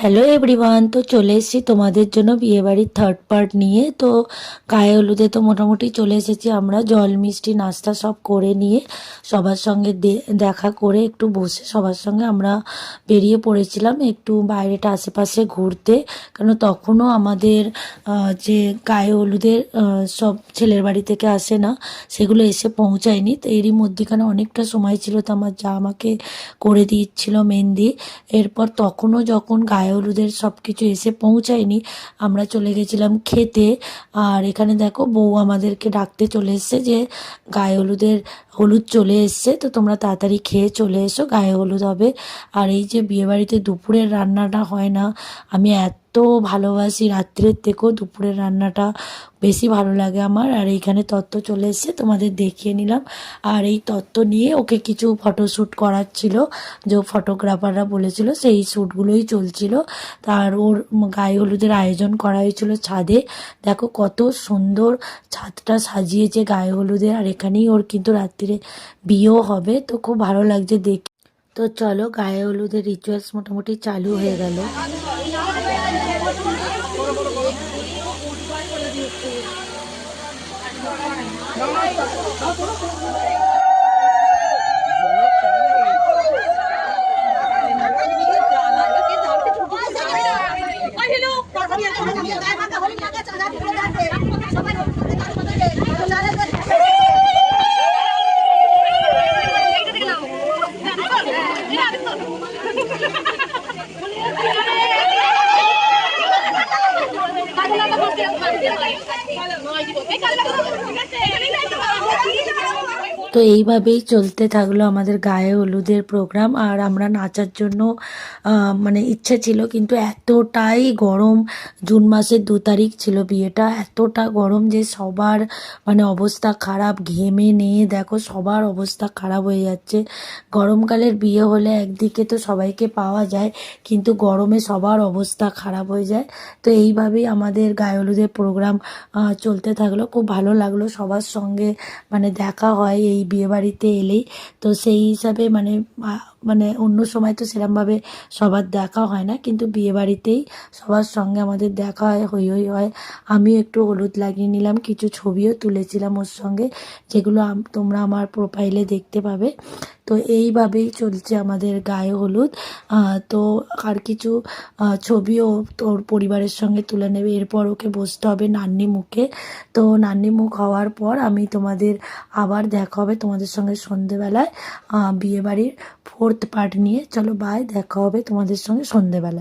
Hello everyone, তো চলে এসেছি তোমাদের জন্য বিয়েবাড়ির থার্ড পার্ট নিয়ে। তো গায়ে হলুদে তো মোটামুটি চলে এসেছি আমরা, জল মিষ্টি নাস্তা সব করে নিয়ে সবার সঙ্গে দেখা করে একটু বসে সবার সঙ্গে আমরা বেরিয়ে পড়েছিলাম একটু বাইরেটা আশেপাশে ঘুরতে। কেন তখনও আমাদের যে গায়ে হলুদের সব ছেলের বাড়ি থেকে আসে না, সেগুলো এসে পৌঁছায়নি। তো এরই মধ্যেখানে অনেকটা সময় ছিল, তো আমার যা আমাকে করে দিচ্ছিল মেহেন্দি। এরপর তখনও যখন গায়ে হলুদের সব কিছু এসে পৌঁছায়নি, আমরা চলে গেছিলাম খেতে। আর এখানে দেখো বউ আমাদেরকে ডাকতে চলে এসছে যে গায়ে হলুদ চলে এসছে, তো তোমরা তাড়াতাড়ি খেয়ে চলে এসো, গায়ে হলুদ হবে। আর এই যে বিয়েবাড়িতে দুপুরের রান্নাটা হয় না, আমি এত ভালোবাসি, রাত্রের থেকেও দুপুরের রান্নাটা বেশি ভালো লাগে আমার। আর এইখানে তত্ত্ব চলে এসছে, তোমাদের দেখিয়ে নিলাম। আর এই তত্ত্ব নিয়ে ওকে কিছু ফটোশ্যুট করার ছিল, যে ফটোগ্রাফাররা বলেছিল সেই শ্যুটগুলোই চলছিল। তার ওর গায়ে হলুদের আয়োজন করা হয়েছিল ছাদে। দেখো কত সুন্দর ছাদটা সাজিয়েছে গায়ে হলুদের। আর এখানেই ওর কিন্তু রাত্রিরে বিয়েও হবে, তো খুব ভালো লাগছে দেখে। তো চলো, গায়ে হলুদের রিচুয়ালস মোটামুটি চালু হয়ে গেল। তো এইভাবেই চলতে থাকলো আমাদের গায়ে হলুদের প্রোগ্রাম। আর আমরা নাচার জন্য মানে ইচ্ছে ছিল, কিন্তু এতটাই গরম, জুন মাসের 2 তারিখ ছিল বিয়েটা, এতটা গরম যে সবার মানে অবস্থা খারাপ, ঘেমে নিয়ে দেখো সবার অবস্থা খারাপ হয়ে যাচ্ছে। গরমকালের বিয়ে হলে একদিকে তো সবাইকে পাওয়া যায়, কিন্তু গরমে সবার অবস্থা খারাপ হয়ে যায়। তো এইভাবেই আমাদের গায়ে হলুদের প্রোগ্রাম চলতে থাকলো। খুব ভালো লাগলো সবার সঙ্গে, মানে দেখা হয় এই বিয়েবাড়িতে এলেই। তো সেই হিসাবে মানে অন্য সময় তো সেরকমভাবে সবার দেখা হয় না, কিন্তু বিয়েবাড়িতেই সবার সঙ্গে আমাদের দেখা হয়, হই হই হয়। আমিও একটু হলুদ লাগিয়ে নিলাম, কিছু ছবিও তুলেছিলাম ওর সঙ্গে, যেগুলো তোমরা আমার প্রোফাইলে দেখতে পাবে। তো এইভাবেই চলছে আমাদের গায়ে হলুদ। তো আর কিছু ছবিও তোর পরিবারের সঙ্গে তুলে নেবে। এরপর ওকে বসতে হবে নান্নি মুখে। তো নান্নি মুখ হওয়ার পর আমি তোমাদের আবার দেখা হবে তোমাদের সঙ্গে সন্ধেবেলায় বিয়েবাড়ির ফোর্থ পার্ট নিয়ে। চলো বাই, দেখা হবে তোমাদের সঙ্গে সন্ধেবেলায়।